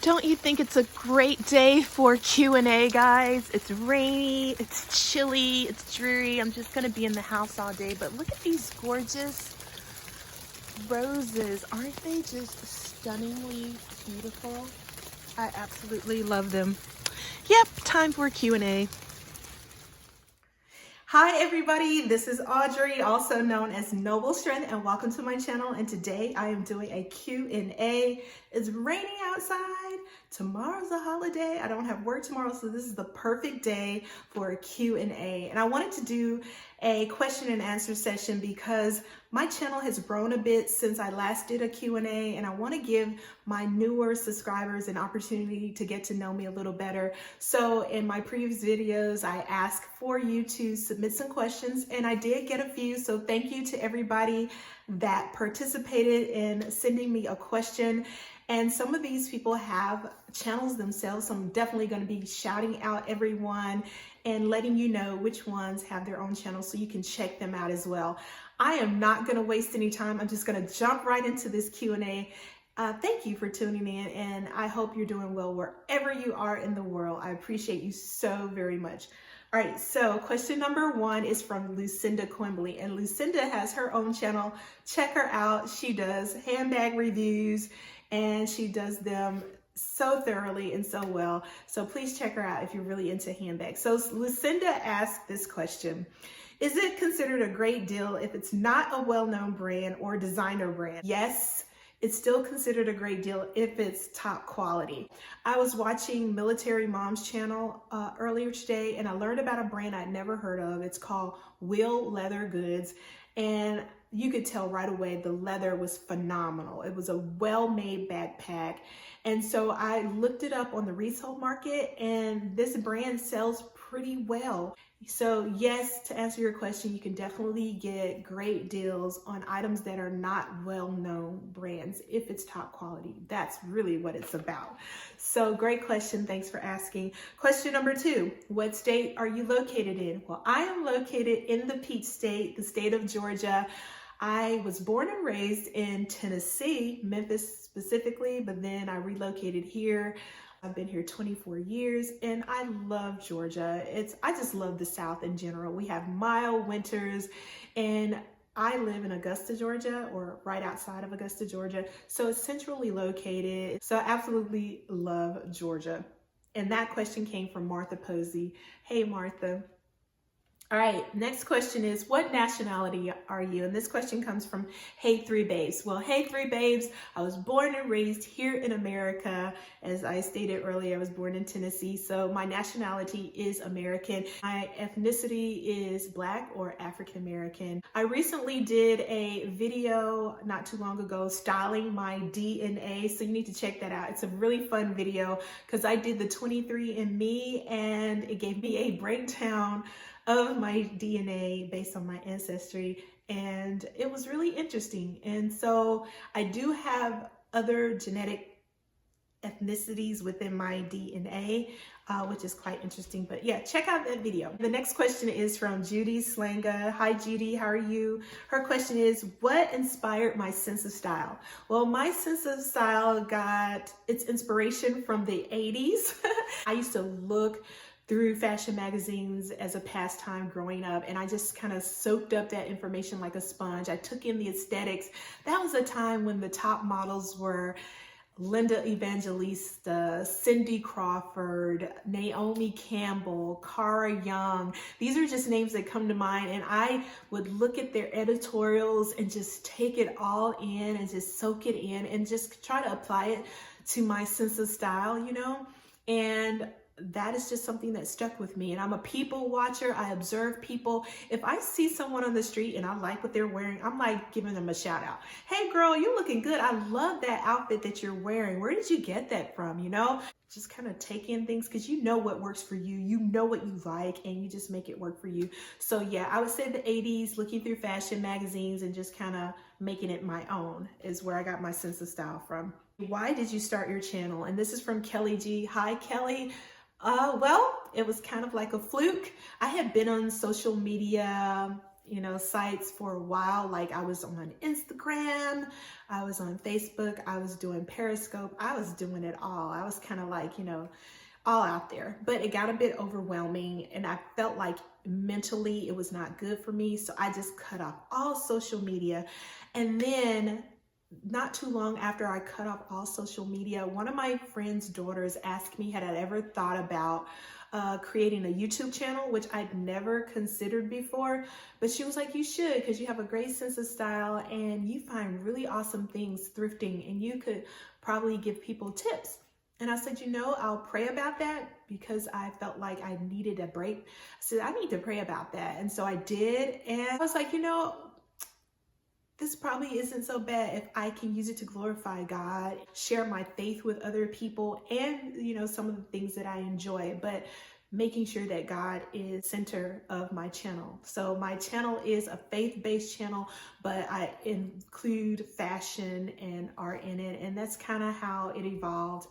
Don't you think it's a great day for Q&A, guys? It's rainy, it's chilly, it's dreary. I'm just gonna be in the house all day, but look at these gorgeous roses. Aren't they just stunningly beautiful? I absolutely love them. Yep, time for Q&A. Hi everybody, this is Audrey, also known as Noble Strength, and welcome to my channel. And today I am doing a Q&A. It's raining outside. Tomorrow's a holiday. I don't have work tomorrow, so this is the perfect day for a Q&A. And I wanted to do a question and answer session because my channel has grown a bit since I last did a Q&A, and I want to give my newer subscribers an opportunity to get to know me a little better. So in my previous videos, I asked for you to submit some questions, and I did get a few. So thank you to everybody that participated in sending me a question. And some of these people have channels themselves, so I'm definitely going to be shouting out everyone and letting you know which ones have their own channel so you can check them out as well. I am not going to waste any time. I'm just going to jump right into this Q&A. Thank you for tuning in, and I hope you're doing well wherever you are in the world. I appreciate you so very much. All right, so question number one is from Lucinda Qimbley, and Lucinda has her own channel. Check her out. She does handbag reviews, and she does them so thoroughly and so well. So please check her out if you're really into handbags. So Lucinda asked this question: is it considered a great deal if it's not a well-known brand or designer brand? Yes, it's still considered a great deal if it's top quality. I was watching Military Mom's channel earlier today, and I learned about a brand I'd never heard of. It's called Will Leather Goods, and you could tell right away the leather was phenomenal. It was a well-made backpack. And so I looked it up on the resale market, and this brand sells pretty well. So yes, to answer your question, you can definitely get great deals on items that are not well-known brands if it's top quality. That's really what it's about. So great question. Thanks for asking. Question number two: what state are you located in? Well, I am located in the Peach State, the state of Georgia. I was born and raised in Tennessee, Memphis specifically, but then I relocated here. I've been here 24 years, and I love Georgia. I just love the South in general. We have mild winters, and I live in Augusta, Georgia, or right outside of Augusta, Georgia. So it's centrally located. So I absolutely love Georgia. And that question came from Martha Posey. Hey, Martha. All right, next question is, what nationality are you? And this question comes from Hey Three Babes. Well, Hey Three Babes, I was born and raised here in America. As I stated earlier, I was born in Tennessee, so my nationality is American. My ethnicity is Black or African American. I recently did a video not too long ago styling my DNA, so you need to check that out. It's a really fun video because I did the 23andMe, and it gave me a breakdown of my DNA based on my ancestry, and it was really interesting. And so I do have other genetic ethnicities within my DNA, which is quite interesting. But yeah, check out that video. The next question is from Judy Slanga. Hi Judy, how are you? Her question is, what inspired my sense of style? Well, my sense of style got its inspiration from the 80s. I used to look through fashion magazines as a pastime growing up, and I just kind of soaked up that information like a sponge. I took in the aesthetics. That was a time when the top models were Linda Evangelista, Cindy Crawford, Naomi Campbell, Cara Young. These are just names that come to mind, and I would look at their editorials and just take it all in and just soak it in and just try to apply it to my sense of style, you know? And that is just something that stuck with me. And I'm a people watcher. I observe people. If I see someone on the street and I like what they're wearing, I'm like giving them a shout out. Hey girl, you're looking good. I love that outfit that you're wearing. Where did you get that from? You know, just kind of take in things because you know what works for you. You know what you like, and you just make it work for you. So yeah, I would say the 80s, looking through fashion magazines and just kind of making it my own is where I got my sense of style from. Why did you start your channel? And this is from Kelly G. Hi Kelly. Well, it was kind of like a fluke. I had been on social media sites for a while. Like I was on Instagram, I was on Facebook, I was doing Periscope, I was doing it all. I was kind of like, all out there, but it got a bit overwhelming and I felt like mentally it was not good for me. So I just cut off all social media. And then not too long after I cut off all social media, one of my friend's daughters asked me had I ever thought about creating a YouTube channel, which I'd never considered before, but she was like, you should, because you have a great sense of style and you find really awesome things thrifting and you could probably give people tips. And I said, I'll pray about that because I felt like I needed a break. I said, I need to pray about that. And so I did. And I was like, this probably isn't so bad if I can use it to glorify God, share my faith with other people, and some of the things that I enjoy, but making sure that God is center of my channel. So my channel is a faith-based channel, but I include fashion and art in it, and that's kind of how it evolved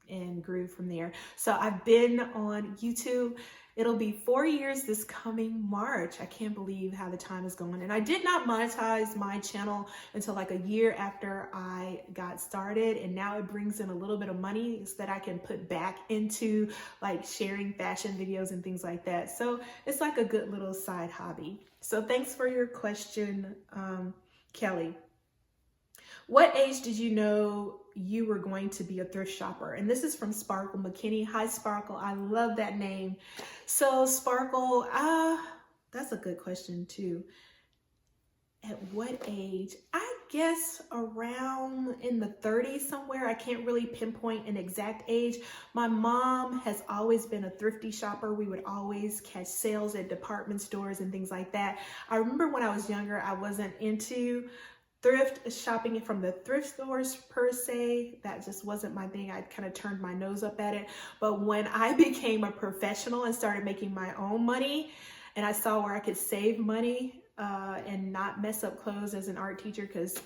and grew from there. So I've been on YouTube. It'll be 4 years this coming March. I can't believe how the time is going. And I did not monetize my channel until like a year after I got started. And now it brings in a little bit of money that I can put back into like sharing fashion videos and things like that. So it's like a good little side hobby. So thanks for your question, Kelly. What age did you know you were going to be a thrift shopper? And this is from Sparkle McKinney. Hi, Sparkle. I love that name. So Sparkle, that's a good question too. At what age? I guess around in the 30s somewhere. I can't really pinpoint an exact age. My mom has always been a thrifty shopper. We would always catch sales at department stores and things like that. I remember when I was younger, I wasn't into thrift shopping from the thrift stores per se. That just wasn't my thing. I kind of turned my nose up at it. But when I became a professional and started making my own money, and I saw where I could save money and not mess up clothes as an art teacher, because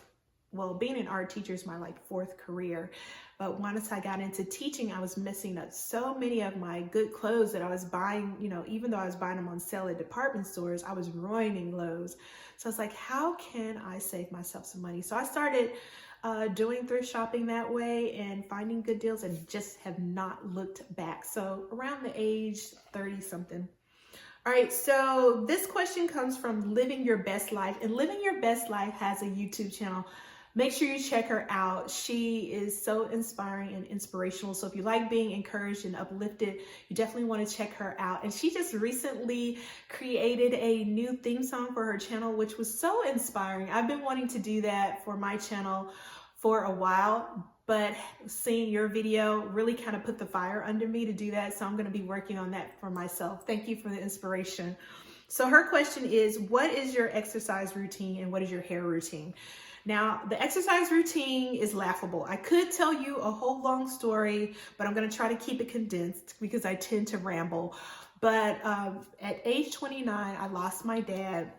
being an art teacher is my like fourth career. But once I got into teaching, I was messing up so many of my good clothes that I was buying, even though I was buying them on sale at department stores, I was ruining those. So I was like, how can I save myself some money? So I started doing thrift shopping that way and finding good deals and just have not looked back. So around the age 30 something. All right, so this question comes from Living Your Best Life, and Living Your Best Life has a YouTube channel. Make sure you check her out. She is so inspiring and inspirational. So if you like being encouraged and uplifted, you definitely want to check her out. And she just recently created a new theme song for her channel, which was so inspiring. I've been wanting to do that for my channel for a while, but seeing your video really kind of put the fire under me to do that. So I'm going to be working on that for myself. Thank you for the inspiration. So her question is, what is your exercise routine and what is your hair routine? Now, the exercise routine is laughable. I could tell you a whole long story, but I'm going to try to keep it condensed because I tend to ramble. But at age 29, I lost my dad.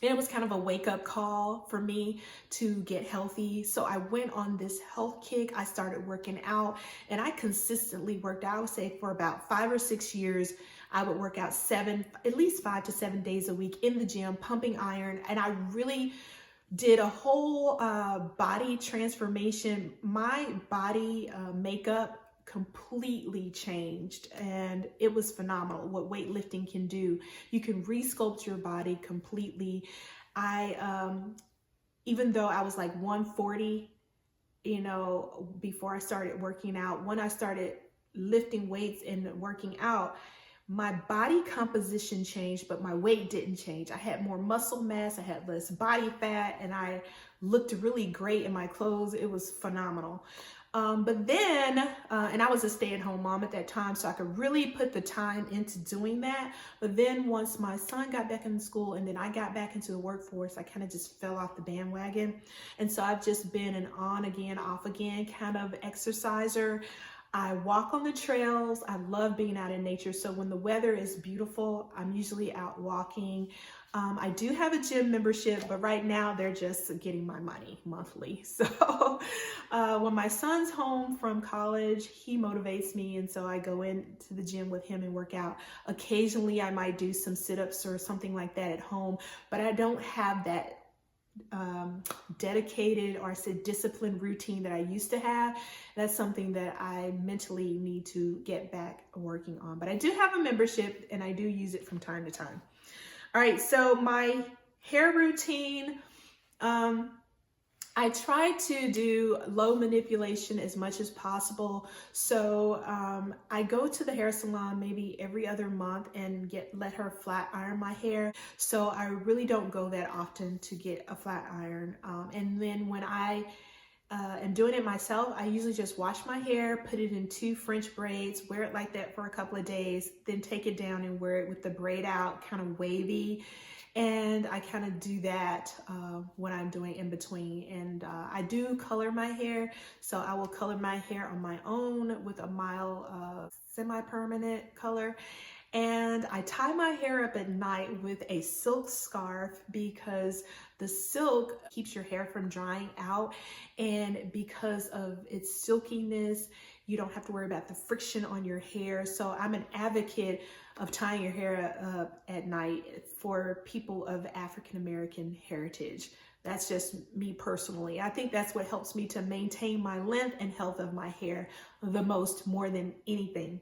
And it was kind of a wake-up call for me to get healthy. So I went on this health kick. I started working out, and I consistently worked out. I would say for about 5 or 6 years, I would work out at least 5 to 7 days a week in the gym, pumping iron. And I really did a whole body transformation. My body makeup completely changed, and it was phenomenal what weightlifting can do. You can re-sculpt your body completely. Even though I was like 140, before I started working out, when I started lifting weights and working out, my body composition changed, but my weight didn't change. I had more muscle mass, I had less body fat, and I looked really great in my clothes. It was phenomenal. But then, and I was a stay-at-home mom at that time, so I could really put the time into doing that. But then once my son got back in school and then I got back into the workforce, I kind of just fell off the bandwagon. And so I've just been an on again, off again kind of exerciser. I walk on the trails. I love being out in nature. So when the weather is beautiful, I'm usually out walking. I do have a gym membership, but right now they're just getting my money monthly. So when my son's home from college, he motivates me. And so I go into the gym with him and work out. Occasionally I might do some sit-ups or something like that at home, but I don't have that dedicated or disciplined routine that I used to have. That's something that I mentally need to get back working on. But I do have a membership and I do use it from time to time. All right, so my hair routine, I try to do low manipulation as much as possible. So I go to the hair salon maybe every other month and let her flat iron my hair. So I really don't go that often to get a flat iron. And then when I am doing it myself, I usually just wash my hair, put it in 2 French braids, wear it like that for a couple of days, then take it down and wear it with the braid out, kind of wavy. And I kind of do that when I'm doing in between. And I do color my hair. So I will color my hair on my own with a mild semi-permanent color. And I tie my hair up at night with a silk scarf because the silk keeps your hair from drying out. And because of its silkiness, you don't have to worry about the friction on your hair. So I'm an advocate of tying your hair up at night for people of African American heritage. That's just me personally. I think that's what helps me to maintain my length and health of my hair the most, more than anything.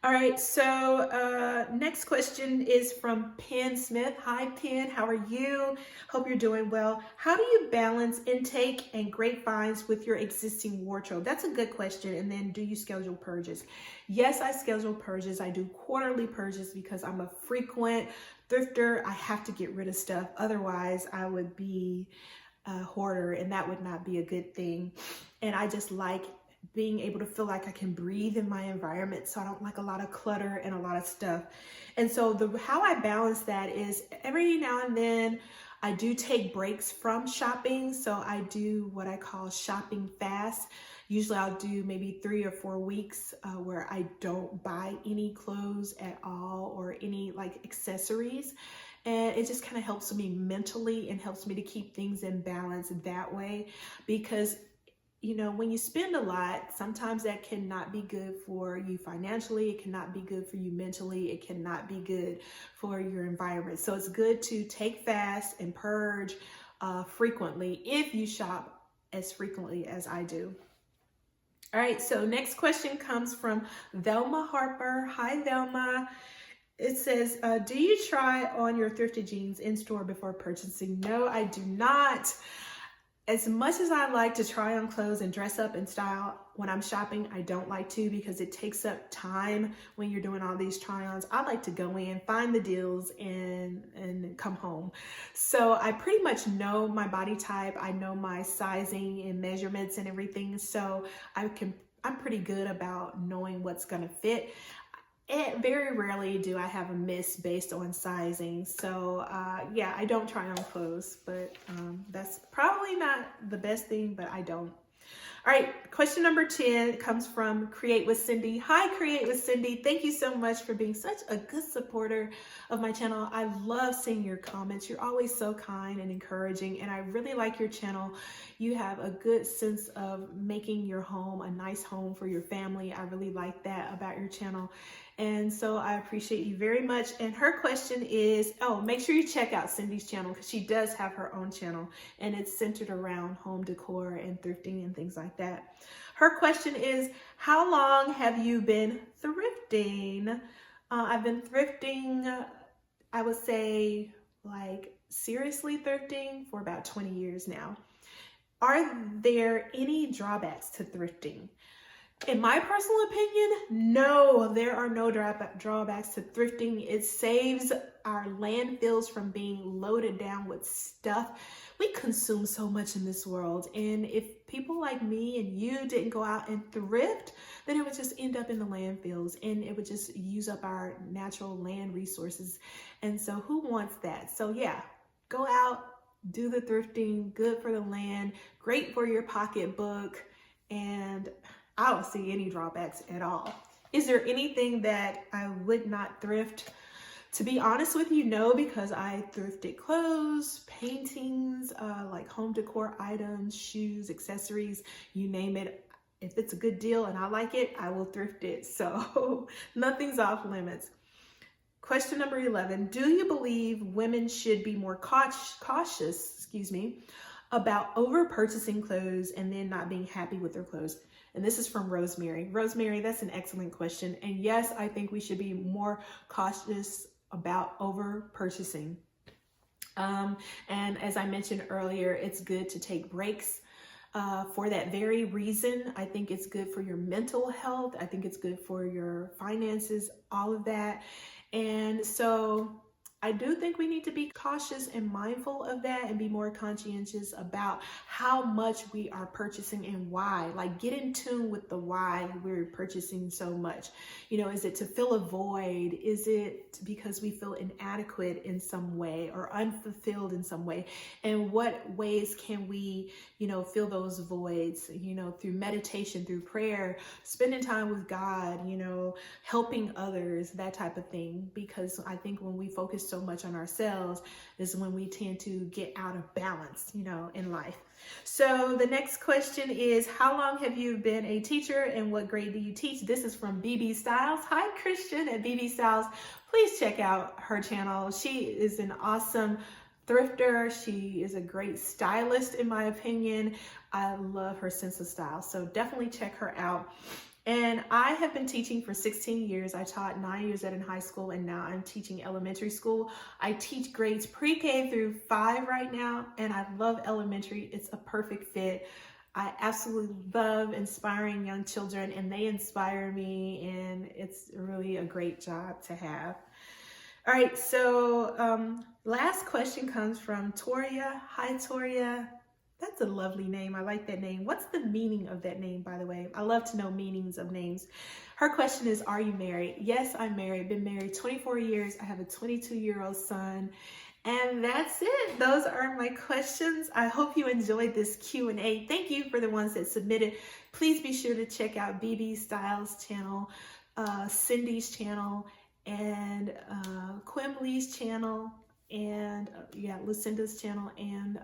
All right, so next question is from Penn Smith. Hi, Penn, how are you? Hope you're doing well. How do you balance intake and great finds with your existing wardrobe? That's a good question. And then do you schedule purges? Yes, I schedule purges. I do quarterly purges because I'm a frequent thrifter. I have to get rid of stuff. Otherwise, I would be a hoarder and that would not be a good thing. And I just like being able to feel like I can breathe in my environment. So I don't like a lot of clutter and a lot of stuff. And so how I balance that is every now and then I do take breaks from shopping. So I do what I call shopping fast. Usually I'll do maybe 3 or 4 weeks where I don't buy any clothes at all or any like accessories. And it just kind of helps me mentally and helps me to keep things in balance that way, because you know, when you spend a lot, sometimes that cannot be good for you financially. It cannot be good for you mentally. It cannot be good for your environment. So it's good to take fast and purge frequently if you shop as frequently as I do. All right, so next question comes from Velma Harper. Hi, Velma. It says, do you try on your thrifted jeans in store before purchasing? No, I do not. As much as I like to try on clothes and dress up in style when I'm shopping, I don't like to because it takes up time when you're doing all these try-ons. I like to go in, find the deals, and come home. So I pretty much know my body type. I know my sizing and measurements and everything. So I'm pretty good about knowing what's gonna fit. And very rarely do I have a miss based on sizing. So yeah, I don't try on clothes, but that's probably not the best thing, but I don't. All right, question number 10 comes from Create with Cindy. Hi, Create with Cindy. Thank you so much for being such a good supporter of my channel. I love seeing your comments. You're always so kind and encouraging, and I really like your channel. You have a good sense of making your home a nice home for your family. I really like that about your channel. And so I appreciate you very much. And her question is, oh, make sure you check out Cindy's channel because she does have her own channel and it's centered around home decor and thrifting and things like that. Her question is, how long have you been thrifting? I've been thrifting, I would say like seriously thrifting for about 20 years now. Are there any drawbacks to thrifting? In my personal opinion, no, there are no drawbacks to thrifting. It saves our landfills from being loaded down with stuff. We consume so much in this world. And if people like me and you didn't go out and thrift, then it would just end up in the landfills and it would just use up our natural land resources. And so who wants that? So yeah, go out, do the thrifting, good for the land, great for your pocketbook, and I don't see any drawbacks at all. Is there anything that I would not thrift? To be honest with you, no, because I thrifted clothes, paintings, like home decor items, shoes, accessories, you name it. If it's a good deal and I like it, I will thrift it. So nothing's off limits. Question number 11, do you believe women should be more cautious, about over purchasing clothes and then not being happy with their clothes? And this is from Rosemary. Rosemary, that's an excellent question. And yes, I think we should be more cautious about over purchasing. And as I mentioned earlier, it's good to take breaks. For that very reason. I think it's good for your mental health. I think it's good for your finances, all of that. And so I do think we need to be cautious and mindful of that and be more conscientious about how much we are purchasing and why. Like, get in tune with the why we're purchasing so much. You know, is it to fill a void? Is it because we feel inadequate in some way or unfulfilled in some way? And what ways can we, fill those voids, through meditation, through prayer, spending time with God, helping others, that type of thing. Because I think when we focus so much on ourselves is when we tend to get out of balance, in life. So the next question is, how long have you been a teacher and what grade do you teach? This is from BeeBeeStyles. Hi, Christian at BeeBeeStyles. Please check out her channel. She is an awesome thrifter. She is a great stylist, in my opinion. I love her sense of style. So definitely check her out. And I have been teaching for 16 years. I taught 9 years at a high school, and now I'm teaching elementary school. I teach grades pre-K through 5 right now, and I love elementary. It's a perfect fit. I absolutely love inspiring young children, and they inspire me, and it's really a great job to have. All right, so last question comes from Toria. Hi, Toria. That's a lovely name. I like that name. What's the meaning of that name, by the way? I love to know meanings of names. Her question is, are you married? Yes, I'm married. Been married 24 years. I have a 22-year-old son. And that's it. Those are my questions. I hope you enjoyed this Q&A. Thank you for the ones that submitted. Please be sure to check out BeeBeeStyles channel, Cindy's channel, and Qimbley's channel, and Lucinda's channel, and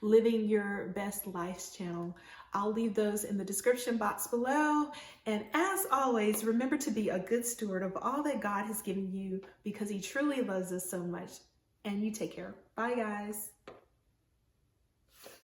Living Your Best Life's channel. I'll leave those in the description box below. And as always, remember to be a good steward of all that God has given you, because he truly loves us so much. And you take care. Bye, guys.